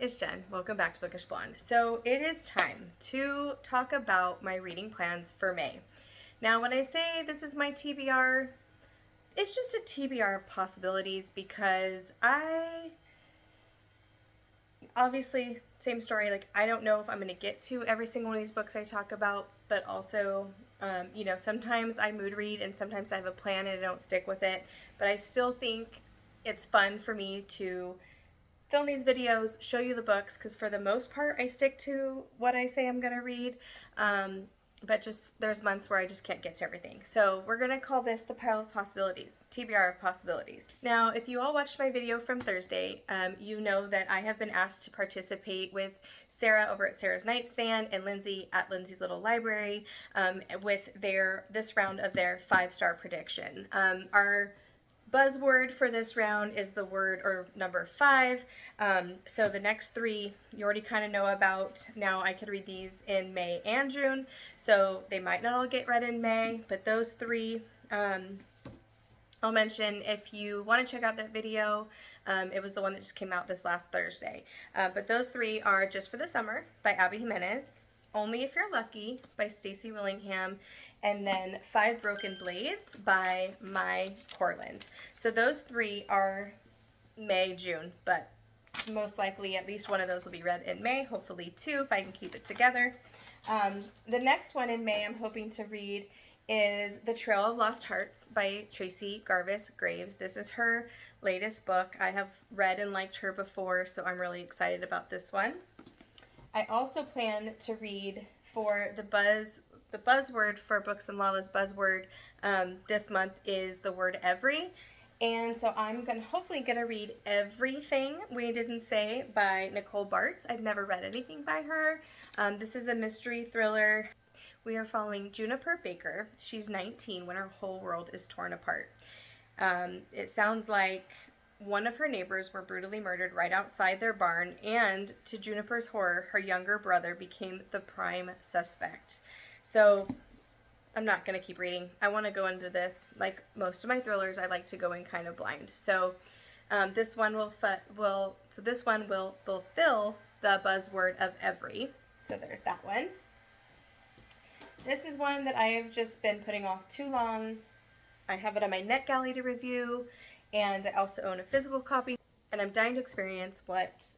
it's Jen. Welcome back to Bookish Blonde. So it is time to talk about my reading plans for May. Now, when I say this is my TBR, it's just a TBR of possibilities because obviously, same story, like I don't know if I'm going to get to every single one of these books I talk about, but also, sometimes I mood read and sometimes I have a plan and I don't stick with it, but I still think it's fun for me to film these videos, show you the books, because for the most part I stick to what I say I'm going to read, but just there's months where I just can't get to everything. So we're going to call this the Pile of Possibilities, TBR of Possibilities. Now, if you all watched my video from Thursday, you know that I have been asked to participate with Sarah over at Sarah's Nightstand and Lindsay at Lindsay's Little Library with this round of their 5-star prediction. Our buzzword for this round is the word or number 5. So the next 3 you already kind of know about. Now I could read these in May and June, so they might not all get read in May, but those 3 I'll mention if you want to check out that video. It was the one that just came out this last Thursday. But those 3 are Just for the Summer by Abby Jimenez, Only If You're Lucky by Stacey Willingham, and then 5 Broken Blades by Mai Corland. So those 3 are May, June, but most likely at least one of those will be read in May, hopefully 2 if I can keep it together. The next one in May I'm hoping to read is The Trail of Lost Hearts by Tracy Garvis Graves. This is her latest book. I have read and liked her before, so I'm really excited about this one. I also plan to read for the buzzword for Books and Lala's buzzword this month is the word every. And so I'm hopefully going to read Everything We Didn't Say by Nicole Bartz. I've never read anything by her. This is a mystery thriller. We are following Juniper Baker. She's 19 when her whole world is torn apart. It sounds like one of her neighbors were brutally murdered right outside their barn, and to Juniper's horror, her younger brother became the prime suspect. So I'm not going to keep reading. I want to go into this, like most of my thrillers, I like to go in kind of blind. So this one will fulfill the buzzword of every. So there's that one. This is one that I have just been putting off too long. I have it on my NetGalley to review, and I also own a physical copy, and I'm dying to experience what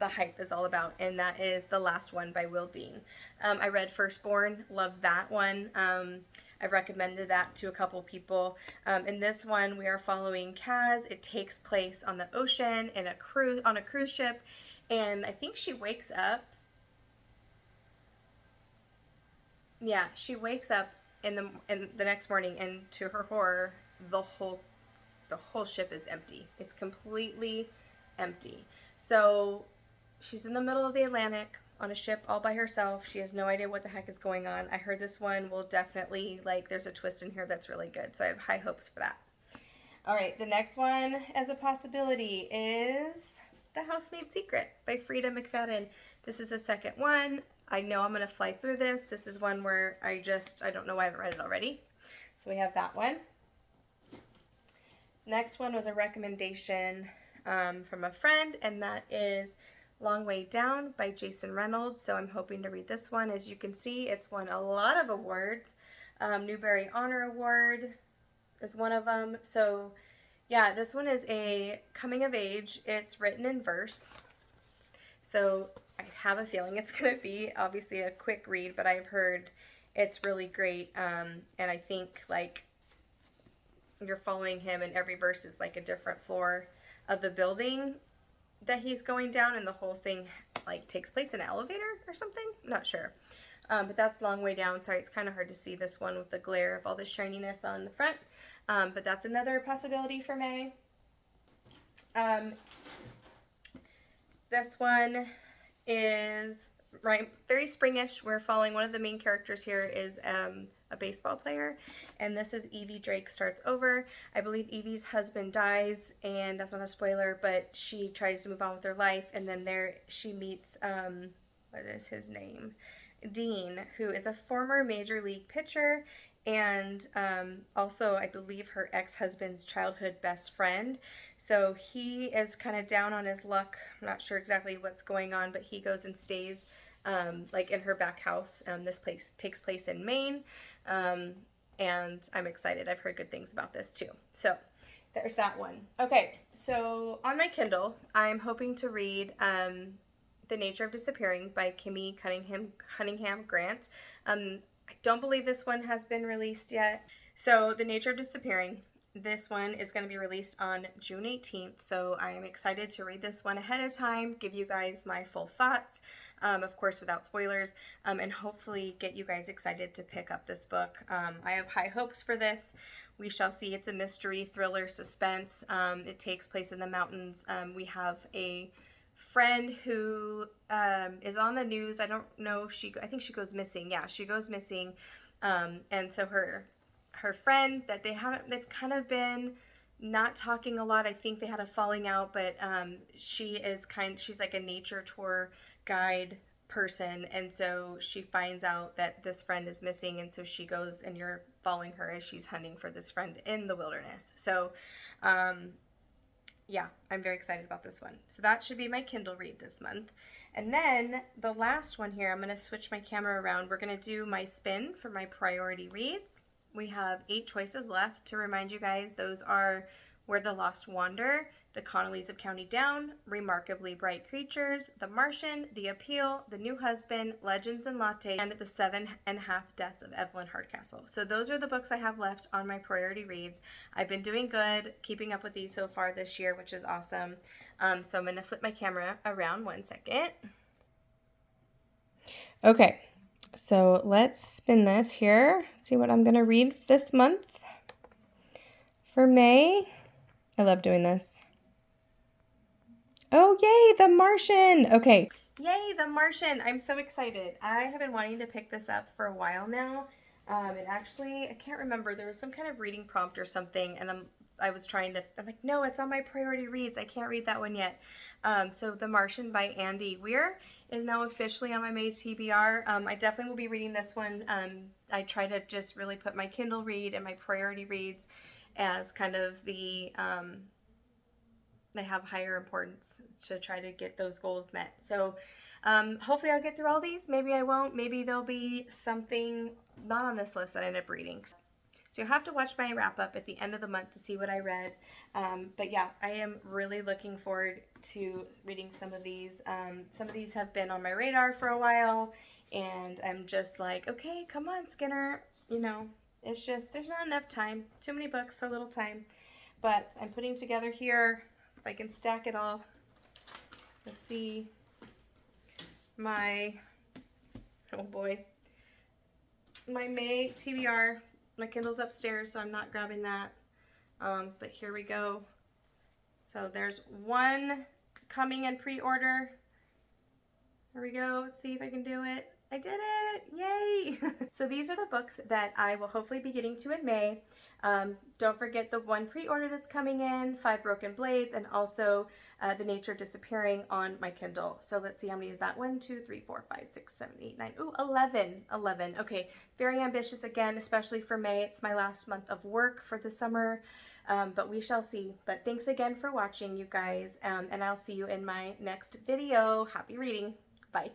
the hype is all about, and that is The Last One by Will Dean. I read Firstborn, loved that one. I've recommended that to a couple people. In this one, we are following Kaz. It takes place on the ocean on a cruise ship, and I think she wakes up. Yeah, she wakes up in the next morning, and to her horror, the whole ship is empty. It's completely empty. So she's in the middle of the Atlantic on a ship all by herself. She has no idea what the heck is going on. I heard this one will definitely, there's a twist in here that's really good. So I have high hopes for that. All right, the nenext one as a possibility is The Housemaid's Secret by Frida McFadden. This is the second one. I know I'm going to fly through this. This is one where I don't know why I haven't read it already. So we have that one. Next one was a recommendation from a friend, and that is Long Way Down by Jason Reynolds. So I'm hoping to read this one. As you can see, it's won a lot of awards. Newbery Honor Award is one of them. So yeah, this one is a coming of age. It's written in verse. So I have a feeling it's going to be obviously a quick read, but I've heard it's really great. And I think you're following him, and every verse is like a different floor of the building that he's going down, and the whole thing takes place in an elevator or something. I'm not sure. But that's Long Way Down. Sorry, it's kind of hard to see this one with the glare of all the shininess on the front. But that's another possibility for May. This one is very springish. We're following one of the main characters here is a baseball player, and this is Evie Drake Starts Over. I believe Evie's husband dies, and that's not a spoiler, but she tries to move on with her life, and then she meets what is his name? Dean, who is a former major league pitcher, and also I believe her ex-husband's childhood best friend. So he is kind of down on his luck. I'm not sure exactly what's going on, but he goes and stays like in her back house. This place takes place in Maine, and I'm excited. I've heard good things about this too. So there's that one. Okay, so on my Kindle, I'm hoping to read The Nature of Disappearing by Kimmy Cunningham Grant. I don't believe this one has been released yet. So The Nature of Disappearing, this one is going to be released on June 18th. So I am excited to read this one ahead of time, give you guys my full thoughts, of course without spoilers, and hopefully get you guys excited to pick up this book. I have high hopes for this. We shall see. It's a mystery, thriller, suspense. It takes place in the mountains. We have a friend who is on the news. I don't know if I think she goes missing. Yeah, she goes missing. And so her friend that they've kind of been not talking a lot. I think they had a falling out, but she's like a nature tour guide person, and so she finds out that this friend is missing, and so she goes, and you're following her as she's hunting for this friend in the wilderness. So yeah, I'm very excited about this one. So that should be my Kindle read this month. And then the last one here, I'm going to switch my camera around. We're going to do my spin for my priority reads. We have 8 choices left. To remind you guys, those are Where the Lost Wander, The Connollys of County Down, Remarkably Bright Creatures, The Martian, The Appeal, The New Husband, Legends and Latte, and The 7.5 Deaths of Evelyn Hardcastle. So those are the books I have left on my priority reads. I've been doing good, keeping up with these so far this year, which is awesome. So I'm going to flip my camera around 1 second. Okay, so let's spin this here. See what I'm going to read this month for May. I love doing this. Oh, yay, The Martian. Okay. Yay, The Martian. I'm so excited. I have been wanting to pick this up for a while now. And actually, I can't remember. There was some kind of reading prompt or something, and I'm like, no, it's on my priority reads. I can't read that one yet. So The Martian by Andy Weir is now officially on my May TBR. I definitely will be reading this one. I try to just really put my Kindle read and my priority reads as kind of they have higher importance to try to get those goals met. So hopefully I'll get through all these. Maybe I won't. Maybe there'll be something not on this list that I end up reading. So you'll have to watch my wrap up at the end of the month to see what I read. But yeah, I am really looking forward to reading some of these. Some of these have been on my radar for a while, and I'm just like, okay, come on, Skinner. You know, it's just, there's not enough time. Too many books, so little time. But I'm putting together here, if I can stack it all. Let's see. My May TBR. My Kindle's upstairs, so I'm not grabbing that. But here we go. So there's one coming in pre-order. Here we go. Let's see if I can do it. I did it! Yay! So these are the books that I will hopefully be getting to in May. Don't forget the one pre-order that's coming in, 5 Broken Blades, and also The Nature of Disappearing on my Kindle. So let's see how many is that. 1, 2, 3, 4, 5, 6, 7, 8, 9. Ooh, 11. 11. Okay, very ambitious again, especially for May. It's my last month of work for the summer, but we shall see. But thanks again for watching, you guys, and I'll see you in my next video. Happy reading. Bye.